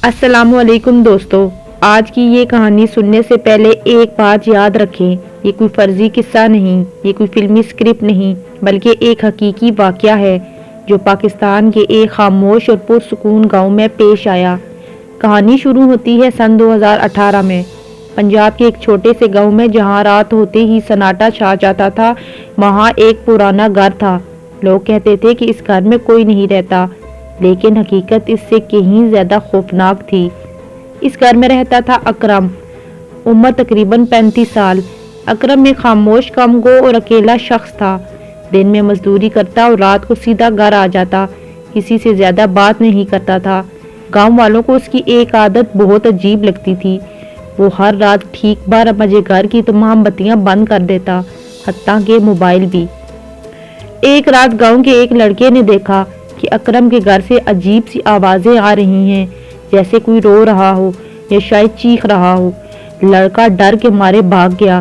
السلام علیکم دوستو، آج کی یہ کہانی سننے سے پہلے ایک بات یاد رکھیں، یہ کوئی فرضی قصہ نہیں، یہ کوئی فلمی سکرپٹ نہیں، بلکہ ایک حقیقی واقعہ ہے جو پاکستان کے ایک خاموش اور پرسکون گاؤں میں پیش آیا۔ کہانی شروع ہوتی ہے سن 2018 میں، پنجاب کے ایک چھوٹے سے گاؤں میں، جہاں رات ہوتے ہی سناٹا چھا جاتا تھا۔ وہاں ایک پرانا گھر تھا۔ لوگ کہتے تھے کہ اس گھر میں کوئی نہیں رہتا، لیکن حقیقت اس سے کہیں زیادہ خوفناک تھی۔ اس گھر میں رہتا تھا اکرم، عمر تقریباً 35 سال۔ اکرم ایک خاموش، کم گو اور اکیلا شخص تھا۔ دن میں مزدوری کرتا اور رات کو سیدھا گھر آ جاتا، کسی سے زیادہ بات نہیں کرتا تھا۔ گاؤں والوں کو اس کی ایک عادت بہت عجیب لگتی تھی، وہ ہر رات ٹھیک 12 بجے گھر کی تمام بتیاں بند کر دیتا، حتیٰ کہ موبائل بھی۔ ایک رات گاؤں کے ایک لڑکے نے دیکھا کہ اکرم کے گھر سے عجیب سی آوازیں آ رہی ہیں، جیسے کوئی رو رہا ہو یا شاید چیخ رہا ہو۔ لڑکا ڈر کے مارے بھاگ گیا،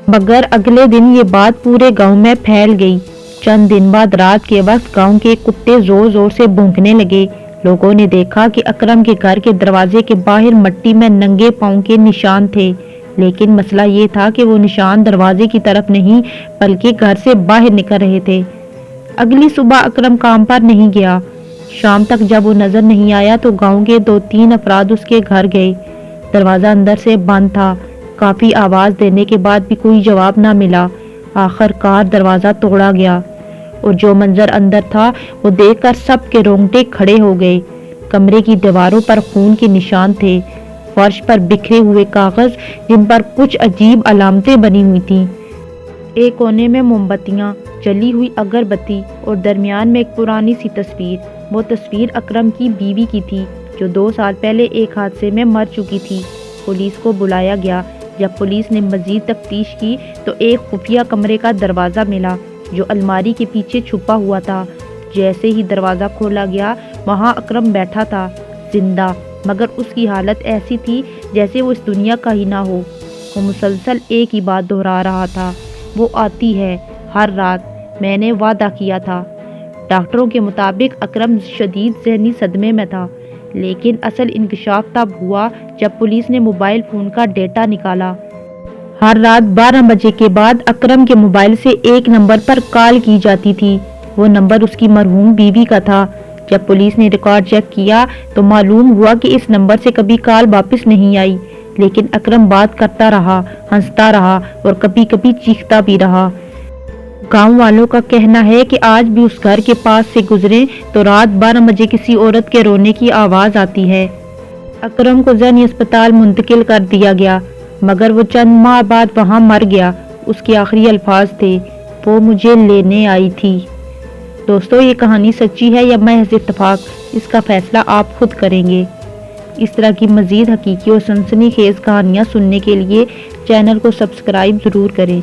مگر اگلے دن یہ بات پورے گاؤں میں پھیل گئی۔ چند دن بعد رات کے وقت گاؤں کے کتے زور زور سے بھونکنے لگے۔ لوگوں نے دیکھا کہ اکرم کے گھر کے دروازے کے باہر مٹی میں ننگے پاؤں کے نشان تھے، لیکن مسئلہ یہ تھا کہ وہ نشان دروازے کی طرف نہیں بلکہ گھر سے باہر نکل رہے تھے۔ اگلی صبح اکرم کام پر نہیں گیا۔ شام تک جب وہ نظر نہیں آیا تو گاؤں کے 2-3 افراد اس کے گھر گئے۔ دروازہ اندر سے بند تھا۔ کافی آواز دینے کے بعد بھی کوئی جواب نہ ملا۔ آخر کار دروازہ توڑا گیا، اور جو منظر اندر تھا وہ دیکھ کر سب کے رونگٹے کھڑے ہو گئے۔ کمرے کی دیواروں پر خون کے نشان تھے، فرش پر بکھرے ہوئے کاغذ جن پر کچھ عجیب علامتیں بنی ہوئی تھیں۔ ایک کونے میں موم بتیاں، جلی ہوئی اگر بتی اور درمیان میں ایک پرانی سی تصویر۔ وہ تصویر اکرم کی بیوی کی تھی، جو 2 سال پہلے ایک حادثے میں مر چکی تھی۔ پولیس کو بلایا گیا۔ جب پولیس نے مزید تفتیش کی تو ایک خفیہ کمرے کا دروازہ ملا جو الماری کے پیچھے چھپا ہوا تھا۔ جیسے ہی دروازہ کھولا گیا، وہاں اکرم بیٹھا تھا، زندہ، مگر اس کی حالت ایسی تھی جیسے وہ اس دنیا کا ہی نہ ہو۔ وہ مسلسل ایک ہی بات دہرا رہا تھا، وہ آتی ہے ہر رات، میں نے وعدہ کیا تھا۔ ڈاکٹروں کے مطابق اکرم شدید ذہنی صدمے میں تھا، لیکن اصل انکشاف تب ہوا جب پولیس نے موبائل فون کا ڈیٹا نکالا۔ ہر رات 12 بجے کے بعد اکرم کے موبائل سے ایک نمبر پر کال کی جاتی تھی۔ وہ نمبر اس کی مرحوم بیوی کا تھا۔ جب پولیس نے ریکارڈ چیک کیا تو معلوم ہوا کہ اس نمبر سے کبھی کال واپس نہیں آئی، لیکن اکرم بات کرتا رہا، ہنستا رہا اور کبھی کبھی چیختا بھی رہا۔ گاؤں والوں کا کہنا ہے کہ آج بھی اس گھر کے پاس سے گزریں تو رات 12 بجے کسی عورت کے رونے کی آواز آتی ہے۔ اکرم کو ذہنی اسپتال منتقل کر دیا گیا، مگر وہ چند ماہ بعد وہاں مر گیا۔ اس کے آخری الفاظ تھے، وہ مجھے لینے آئی تھی۔ دوستو، یہ کہانی سچی ہے یا محض اتفاق، اس کا فیصلہ آپ خود کریں گے۔ اس طرح کی مزید حقیقی اور سنسنی خیز کہانیاں سننے کے لیے چینل کو سبسکرائب ضرور کریں۔